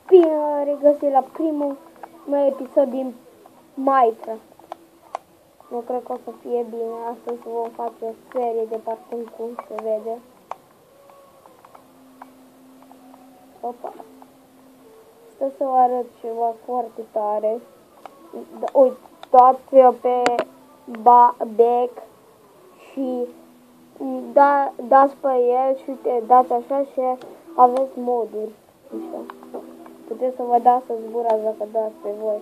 Bine am regăsit la primul meu episod din Minecraft. Nu cred că o să fie bine. Astăzi vom face o serie de parcurs, cum se vede. Opa. Stă să vă arăt ceva foarte tare. Uitați pe back și dați pe el și dați așa și aveți moduri. Puteți să vă dați să zburați dacă dați pe voi.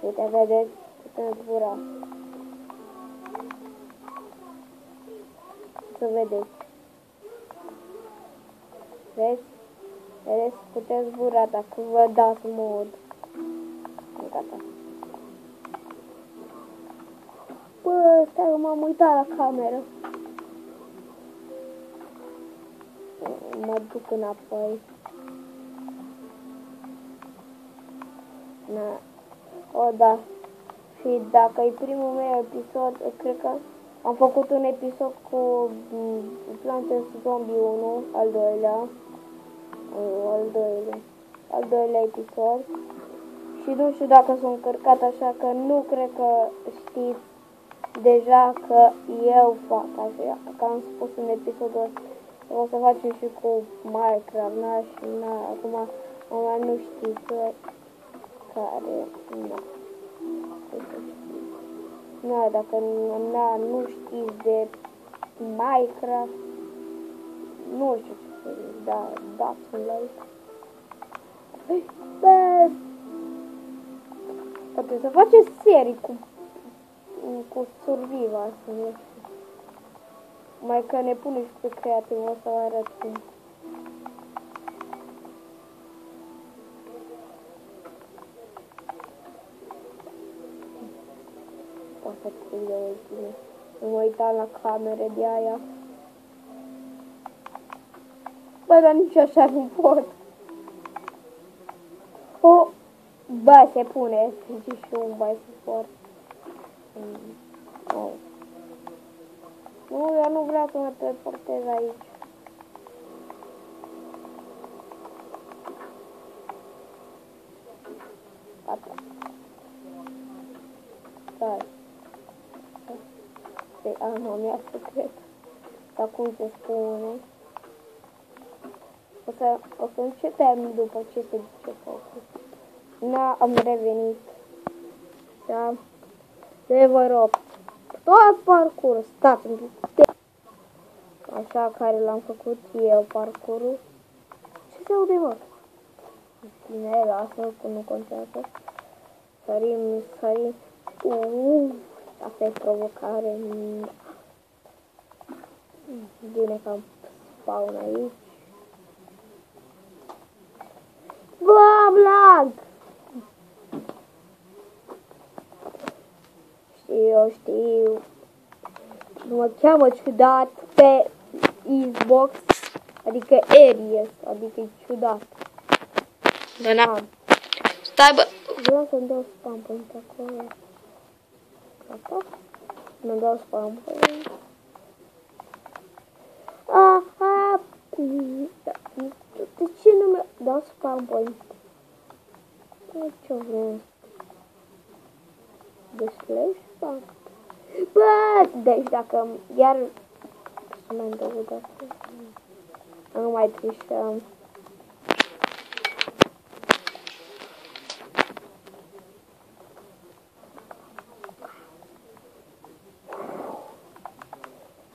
Uite, vedeți? Puteți zbura. Să vedeți. Vezi? Vedeți? Puteți zbura dacă vă dați mod. Gata. Bă, stai, m-am uitat la cameră. Mă duc înapoi. Na. O, da. Și dacă e primul meu episod, cred că am făcut un episod cu Plants Zombie 1, al doilea episod. Și nu știu dacă sunt încărcat, așa că nu cred că știți deja că eu fac așa, că am spus în episodul ăsta. O să facem și cu Minecraft, acum nu știți care, dacă nu știți de Minecraft, nu știu ce să zic, dar dați un like. Bă, poate să faceți serii cu survival, să nu știu. Mai că ne pune și pe creativ, o să vă arăt cum. O să prinde bine. Nu mă uitam la camere de aia. Bă, dar nici așa nu pot. O, bă, se pune, zice și un bai suport. Oh. Nu, eu nu vreau să mă teleportez aici. Gata. Stai. Arma mea secretă. Sau cum se spune. O să încetăm după ce se duce focul. Na, am revenit. Da. Level 8. Tot parcurs. Stați un pic. Așa care l-am făcut eu parcurul. Ce se aude, mă? Bine, lasă, că nu contează. Sărim. Asta e provocare. Bine că am spawn aici. Bă, am lag! Știu. Mă cheamă ciudat pe Xbox, adică Aries, adică e ciudat. Da, n-am. Stai, bă. Vreau să-mi dau spam point acolo. Asta? Mi-mi dau spam point. De ce nu mi-a dat spam point? Ce vreau? Display spam. Bă, deci dacă iar m-am dăut asta. Nu mai trișăm.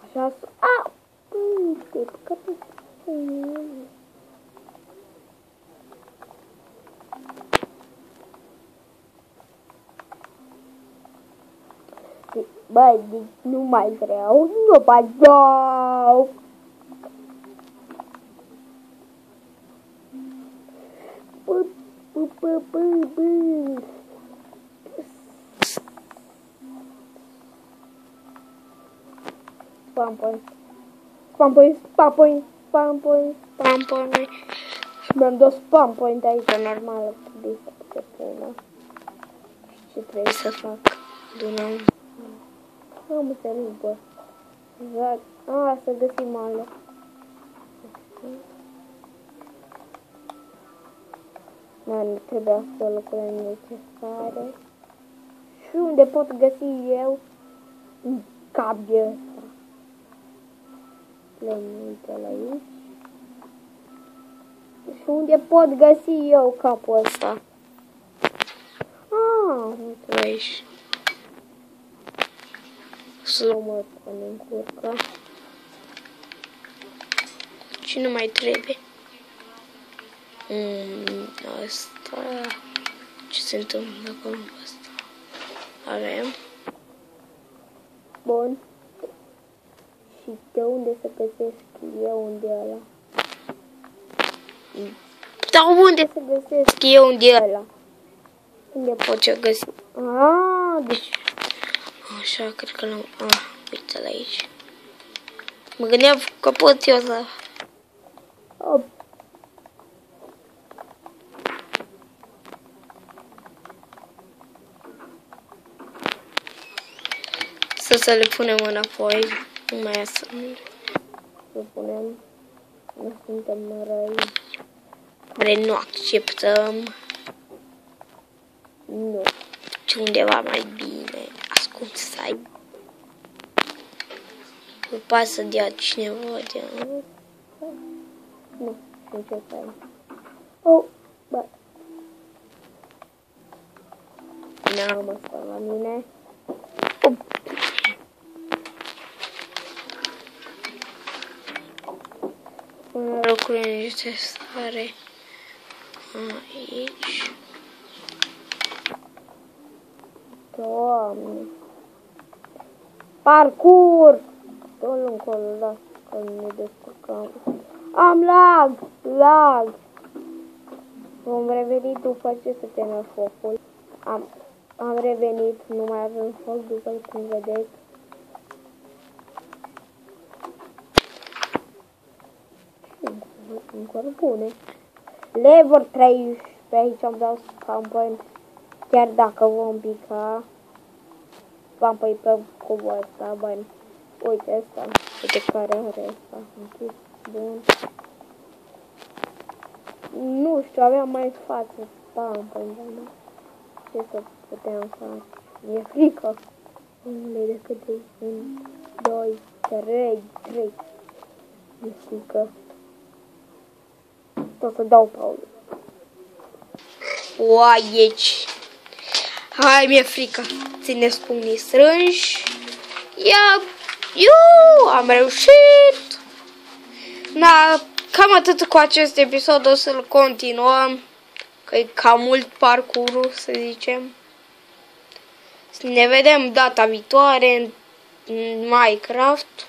Așa să... A! Uite, că te spune. Bă, nu mai vreau, nu mai vreau. Bă. Spam point. Mi-am dat spam point aici, normal, trebuie să se pună. Și ce trebuie să fac? Bine. Am înțeles, bă. Exact. Să găsim alea. Nu trebuia să fac lucrurile necesare. Și unde pot găsi eu un cap de ăsta? Le uite la aici. Și unde pot găsi eu capul ăsta? Uite aici. Să mă spun în curcă. Ce nu mai trebuie? Asta. Ce se întâmplă acolo cu asta? Avem. Bun. Și de unde să găsesc eu unde ăla? Dar unde Să găsesc eu unde e ăla? unde pot Ce găsi? deci Așa, cred că l-am... uite-l aici. Mă gândeam că pot eu să... op. Să le punem înapoi. Nu mai sunt. Să punem. Nu suntem răi. Care nu acceptăm. Nu. Și undeva mai bine. Ascult să ai. Nu pasă de a cineva de a... Nu. Și ce faci? Oh, bă. N-am asta la mine. Lucrurile necesare aici. Doamne. Parcurs! Dă-l încolo, las că ne descurcăm. Am lag! Vom reveni după ce se termină focul. Am revenit, nu mai avem foc după cum vedeți. Încă bune. Level 13 aici am dat campani. Chiar dacă vom pica. V-am păi pe cubul ăsta, bani. Uite ăsta. Uite care are ăsta. Închis. Bun. Nu știu, aveam mai față. Bam, păi, ce să putem face? Mi-e frică. Nu decât de 1, 2, 3. Mi-e frică. Tot să dau pauză. Aici. Hai, mi-e frică. Țineți pumnii strânși. Am reușit. Cam atât cu acest episod. O să-l continuăm. Că e cam mult parcurul, să zicem. Să ne vedem data viitoare în Minecraft.